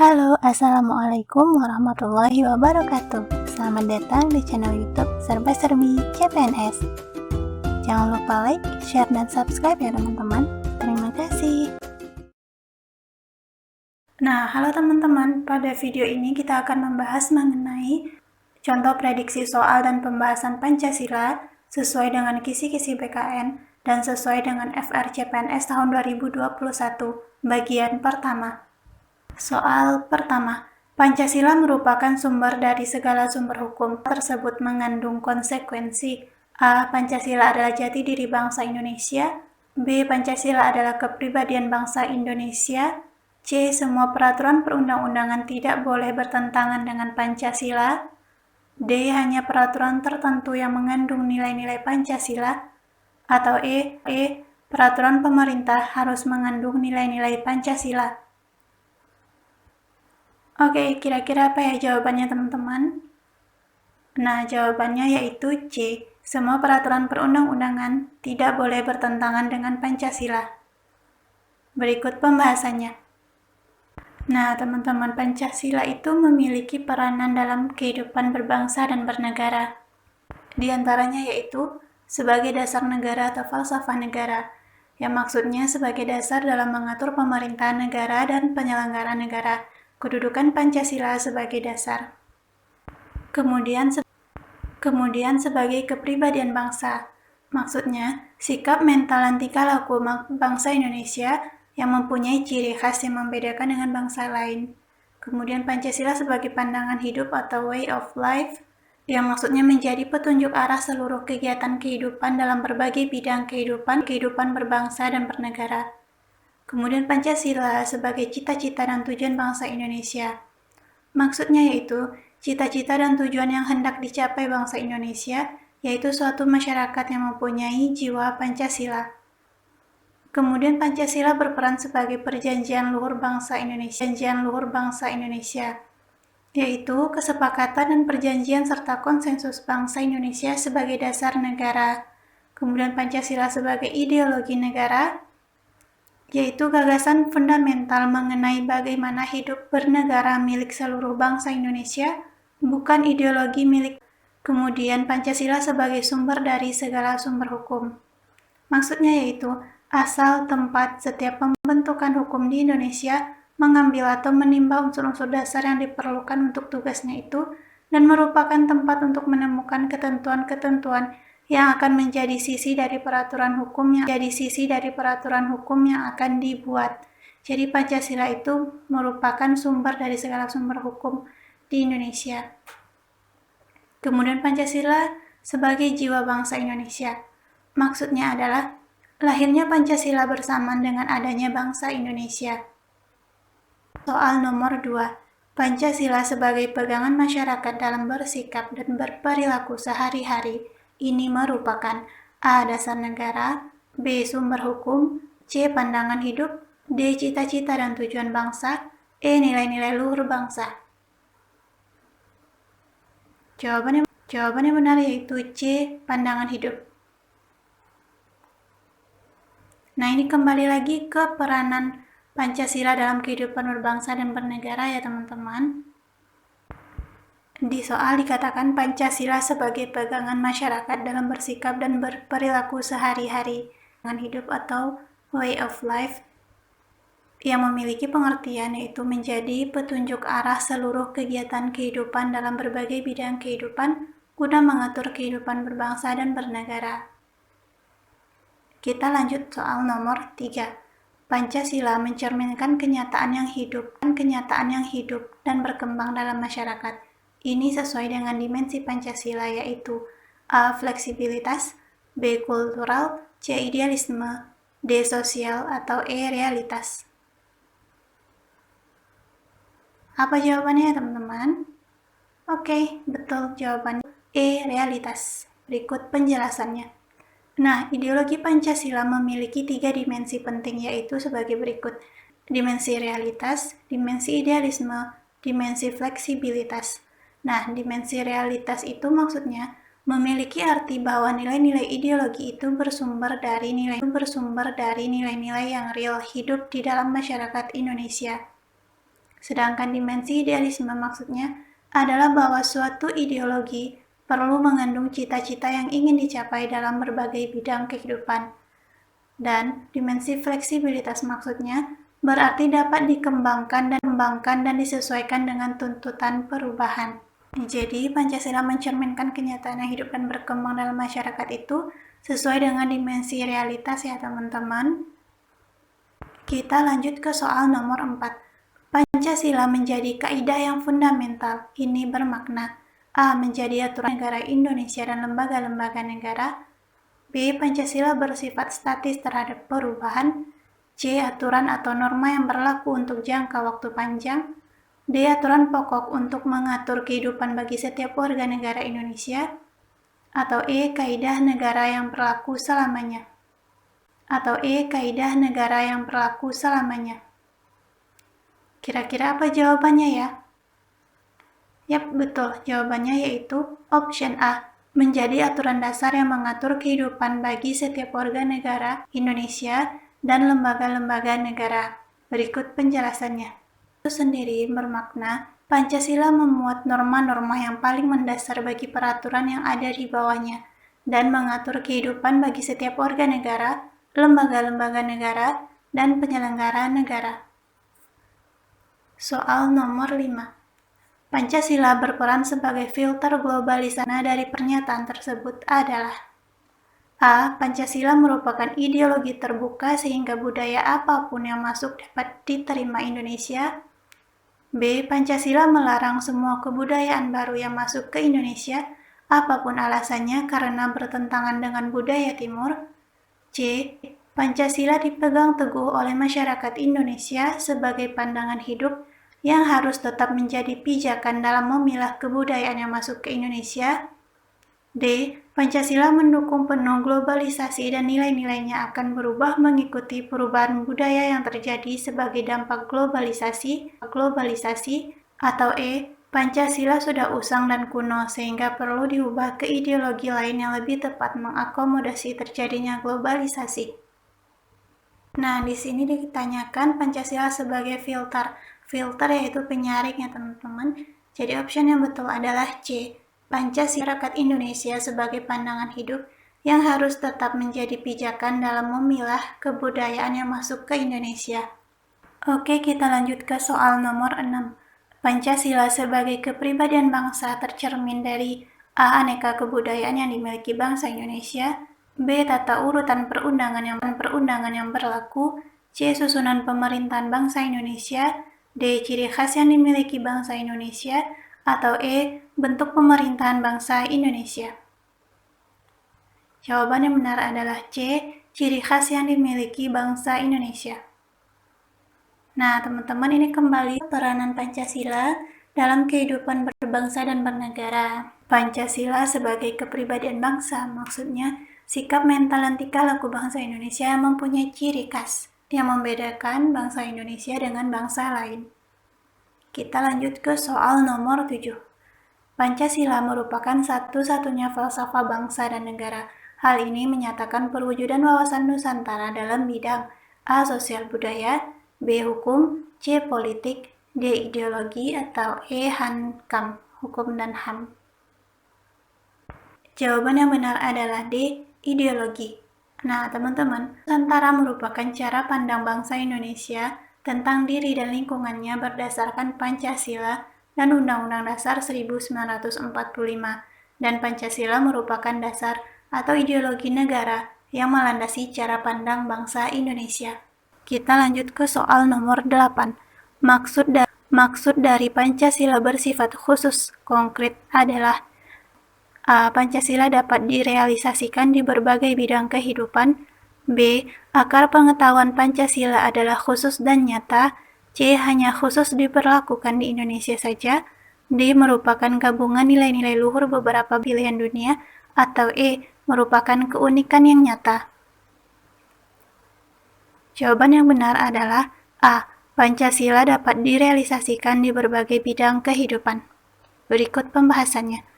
Halo, Assalamualaikum warahmatullahi wabarakatuh. Selamat datang di channel YouTube Serba-Serbi CPNS. Jangan lupa like, share, dan subscribe ya teman-teman. Terima kasih. Nah, halo teman-teman. Pada video ini kita akan membahas mengenai contoh prediksi soal dan pembahasan Pancasila sesuai dengan kisi-kisi BKN dan sesuai dengan FR CPNS tahun 2021, bagian pertama. Soal pertama, Pancasila merupakan sumber dari segala sumber hukum. Tersebut mengandung konsekuensi. A. Pancasila adalah jati diri bangsa Indonesia. B. Pancasila adalah kepribadian bangsa Indonesia. C. Semua peraturan perundang-undangan tidak boleh bertentangan dengan Pancasila. D. Hanya peraturan tertentu yang mengandung nilai-nilai Pancasila. Atau E. Peraturan pemerintah harus mengandung nilai-nilai Pancasila. Oke, kira-kira apa ya jawabannya teman-teman? Nah, jawabannya yaitu C. Semua peraturan perundang-undangan tidak boleh bertentangan dengan Pancasila. Berikut pembahasannya. Nah, teman-teman, Pancasila itu memiliki peranan dalam kehidupan berbangsa dan bernegara. Di antaranya yaitu sebagai dasar negara atau falsafah negara, yang maksudnya sebagai dasar dalam mengatur pemerintahan negara dan penyelenggara negara. Kedudukan Pancasila sebagai dasar. Kemudian sebagai kepribadian bangsa. Maksudnya, sikap mental dan tingkah laku bangsa Indonesia yang mempunyai ciri khas yang membedakan dengan bangsa lain. Kemudian Pancasila sebagai pandangan hidup atau way of life, yang maksudnya menjadi petunjuk arah seluruh kegiatan kehidupan dalam berbagai bidang kehidupan berbangsa dan bernegara. Kemudian Pancasila sebagai cita-cita dan tujuan bangsa Indonesia. Maksudnya yaitu cita-cita dan tujuan yang hendak dicapai bangsa Indonesia, yaitu suatu masyarakat yang mempunyai jiwa Pancasila. Kemudian Pancasila berperan sebagai perjanjian luhur bangsa Indonesia, yaitu kesepakatan dan perjanjian serta konsensus bangsa Indonesia sebagai dasar negara. Kemudian Pancasila sebagai ideologi negara, yaitu gagasan fundamental mengenai bagaimana hidup bernegara milik seluruh bangsa Indonesia, bukan ideologi milik. Kemudian Pancasila sebagai sumber dari segala sumber hukum. Maksudnya yaitu asal tempat setiap pembentukan hukum di Indonesia mengambil atau menimba unsur-unsur dasar yang diperlukan untuk tugasnya itu dan merupakan tempat untuk menemukan ketentuan-ketentuan yang akan menjadi sisi dari peraturan hukum yang akan dibuat. Jadi Pancasila itu merupakan sumber dari segala sumber hukum di Indonesia. Kemudian Pancasila sebagai jiwa bangsa Indonesia. Maksudnya adalah lahirnya Pancasila bersamaan dengan adanya bangsa Indonesia. Soal nomor 2. Pancasila sebagai pegangan masyarakat dalam bersikap dan berperilaku sehari-hari. Ini merupakan A. Dasar negara, B. Sumber hukum, C. Pandangan hidup, D. Cita-cita dan tujuan bangsa, E. Nilai-nilai luhur bangsa. Jawabannya benar yaitu C. Pandangan hidup. Nah, ini kembali lagi ke peranan Pancasila dalam kehidupan berbangsa dan bernegara ya teman-teman. Di soal dikatakan Pancasila sebagai pegangan masyarakat dalam bersikap dan berperilaku sehari-hari dengan hidup atau way of life yang memiliki pengertian yaitu menjadi petunjuk arah seluruh kegiatan kehidupan dalam berbagai bidang kehidupan guna mengatur kehidupan berbangsa dan bernegara. Kita lanjut soal nomor 3. Pancasila mencerminkan kenyataan yang hidup dan berkembang dalam masyarakat. Ini sesuai dengan dimensi Pancasila yaitu A. Fleksibilitas, B. Kultural, C. Idealisme, D. Sosial, atau E. Realitas. Apa jawabannya teman-teman? Oke, betul jawabannya E. Realitas. Berikut penjelasannya. Nah, ideologi Pancasila memiliki 3 dimensi penting yaitu sebagai berikut. Dimensi realitas, dimensi idealisme, dimensi fleksibilitas. Nah, dimensi realitas itu maksudnya memiliki arti bahwa nilai-nilai ideologi itu bersumber dari nilai-nilai yang real hidup di dalam masyarakat Indonesia. Sedangkan dimensi idealisme maksudnya adalah bahwa suatu ideologi perlu mengandung cita-cita yang ingin dicapai dalam berbagai bidang kehidupan. Dan dimensi fleksibilitas maksudnya berarti dapat dikembangkan dan disesuaikan dengan tuntutan perubahan. Jadi, Pancasila mencerminkan kenyataan yang hidup dan berkembang dalam masyarakat itu sesuai dengan dimensi realitas ya teman-teman. Kita lanjut ke soal nomor 4. Pancasila menjadi kaidah yang fundamental. Ini bermakna A. Menjadi aturan negara Indonesia dan lembaga-lembaga negara. B. Pancasila bersifat statis terhadap perubahan. C. Aturan atau norma yang berlaku untuk jangka waktu panjang. D. Aturan pokok untuk mengatur kehidupan bagi setiap warga negara Indonesia. Atau E. Kaidah negara yang berlaku selamanya. Kira-kira apa jawabannya ya? Yap, betul. Jawabannya yaitu option A. Menjadi aturan dasar yang mengatur kehidupan bagi setiap warga negara Indonesia dan lembaga-lembaga negara. Berikut penjelasannya. Itu sendiri bermakna Pancasila memuat norma-norma yang paling mendasar bagi peraturan yang ada di bawahnya dan mengatur kehidupan bagi setiap warga negara, lembaga-lembaga negara, dan penyelenggara negara. Soal nomor 5. Pancasila berperan sebagai filter globalisasi dari pernyataan tersebut adalah A. Pancasila merupakan ideologi terbuka sehingga budaya apapun yang masuk dapat diterima Indonesia. B. Pancasila melarang semua kebudayaan baru yang masuk ke Indonesia, apapun alasannya karena bertentangan dengan budaya Timur. C. Pancasila dipegang teguh oleh masyarakat Indonesia sebagai pandangan hidup yang harus tetap menjadi pijakan dalam memilah kebudayaan yang masuk ke Indonesia. D. Pancasila mendukung penuh globalisasi dan nilai-nilainya akan berubah mengikuti perubahan budaya yang terjadi sebagai dampak globalisasi. Atau E. Pancasila sudah usang dan kuno sehingga perlu diubah ke ideologi lain yang lebih tepat mengakomodasi terjadinya globalisasi. Nah, di sini ditanyakan Pancasila sebagai filter. Filter yaitu penyaring ya teman-teman. Jadi option yang betul adalah C. Pancasila rakyat Indonesia sebagai pandangan hidup yang harus tetap menjadi pijakan dalam memilah kebudayaan yang masuk ke Indonesia. Oke, kita lanjut ke soal nomor 6. Pancasila sebagai kepribadian bangsa tercermin dari A. Aneka kebudayaan yang dimiliki bangsa Indonesia. B. Tata urutan perundangan yang berlaku. C. Susunan pemerintahan bangsa Indonesia. D. Ciri khas yang dimiliki bangsa Indonesia. Atau E. Bentuk pemerintahan bangsa Indonesia. Jawaban yang benar adalah C. Ciri khas yang dimiliki bangsa Indonesia. Nah, teman-teman, ini kembali peranan Pancasila dalam kehidupan berbangsa dan bernegara. Pancasila sebagai kepribadian bangsa, maksudnya sikap mental dan tingkah laku bangsa Indonesia yang mempunyai ciri khas yang membedakan bangsa Indonesia dengan bangsa lain. Kita lanjut ke soal nomor 7. Pancasila merupakan satu-satunya falsafah bangsa dan negara. Hal ini menyatakan perwujudan wawasan Nusantara dalam bidang A. Sosial budaya, B. Hukum, C. Politik, D. Ideologi, atau E. Hankam, hukum dan HAM. Jawaban yang benar adalah D. Ideologi. Nah, teman-teman, Nusantara merupakan cara pandang bangsa Indonesia tentang diri dan lingkungannya berdasarkan Pancasila dan Undang-Undang Dasar 1945, dan Pancasila merupakan dasar atau ideologi negara yang melandasi cara pandang bangsa Indonesia. Kita lanjut ke soal nomor 8. Maksud dari Pancasila bersifat khusus konkret adalah A. Pancasila dapat direalisasikan di berbagai bidang kehidupan. B. Akar pengetahuan Pancasila adalah khusus dan nyata. C. Hanya khusus diberlakukan di Indonesia saja. D. Merupakan gabungan nilai-nilai luhur beberapa pilihan dunia. Atau E. Merupakan keunikan yang nyata. Jawaban yang benar adalah A. Pancasila dapat direalisasikan di berbagai bidang kehidupan. Berikut pembahasannya.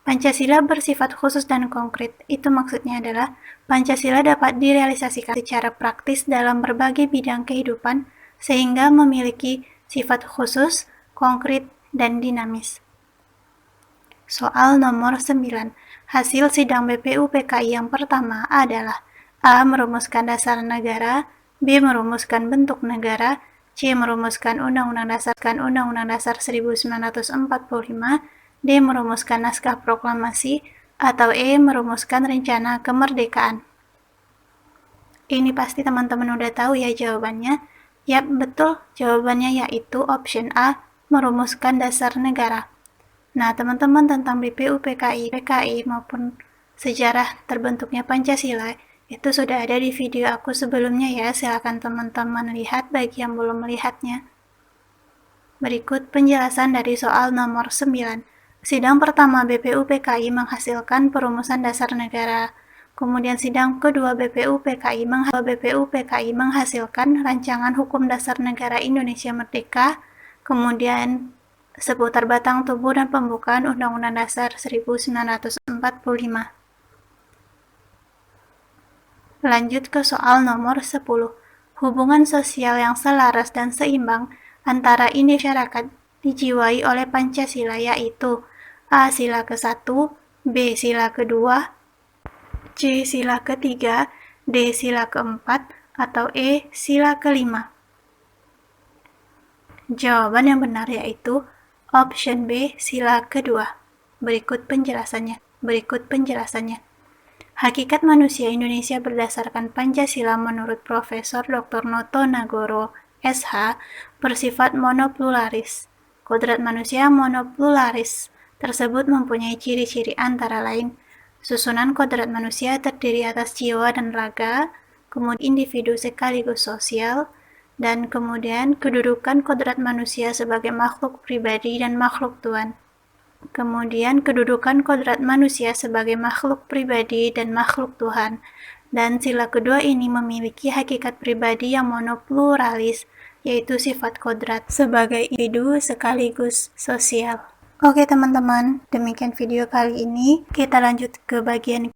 Pancasila bersifat khusus dan konkret. Itu maksudnya adalah Pancasila dapat direalisasikan secara praktis dalam berbagai bidang kehidupan sehingga memiliki sifat khusus, konkret, dan dinamis. Soal nomor 9. Hasil sidang BPUPKI yang pertama adalah A. Merumuskan dasar negara, B. Merumuskan bentuk negara, C. Merumuskan Undang-Undang Dasar 1945, D. Merumuskan naskah proklamasi, atau E. Merumuskan rencana kemerdekaan. Ini pasti teman-teman udah tahu ya jawabannya. Yap, betul. Jawabannya yaitu option A, merumuskan dasar negara. Nah, teman-teman tentang BPUPKI, PKI maupun sejarah terbentuknya Pancasila itu sudah ada di video aku sebelumnya ya, silakan teman-teman lihat bagi yang belum melihatnya. Berikut penjelasan dari soal nomor 9. Sidang pertama BPUPKI menghasilkan perumusan dasar negara. Kemudian sidang kedua BPUPKI menghasilkan rancangan hukum dasar negara Indonesia Merdeka. Kemudian seputar batang tubuh dan pembukaan Undang-Undang Dasar 1945. Lanjut ke soal nomor 10. Hubungan sosial yang selaras dan seimbang antara masyarakat dijiwai oleh Pancasila yaitu A. Sila ke-1, B. Sila ke-2, C. Sila ke-3, D. Sila ke-4, atau E. Sila ke-5. Jawaban yang benar yaitu option B. Sila ke-2. Berikut penjelasannya. Hakikat manusia Indonesia berdasarkan Pancasila menurut Profesor Dr. Noto Nagoro, SH, bersifat monopluralis. Kodrat manusia monopluralis tersebut mempunyai ciri-ciri antara lain susunan kodrat manusia terdiri atas jiwa dan raga, kemudian individu sekaligus sosial, dan kemudian kedudukan kodrat manusia sebagai makhluk pribadi dan makhluk Tuhan. Kemudian kedudukan kodrat manusia sebagai makhluk pribadi dan makhluk Tuhan. Dan sila kedua ini memiliki hakikat pribadi yang monopluralis, yaitu sifat kodrat sebagai individu sekaligus sosial. Oke teman-teman, demikian video kali ini. Kita lanjut ke bagian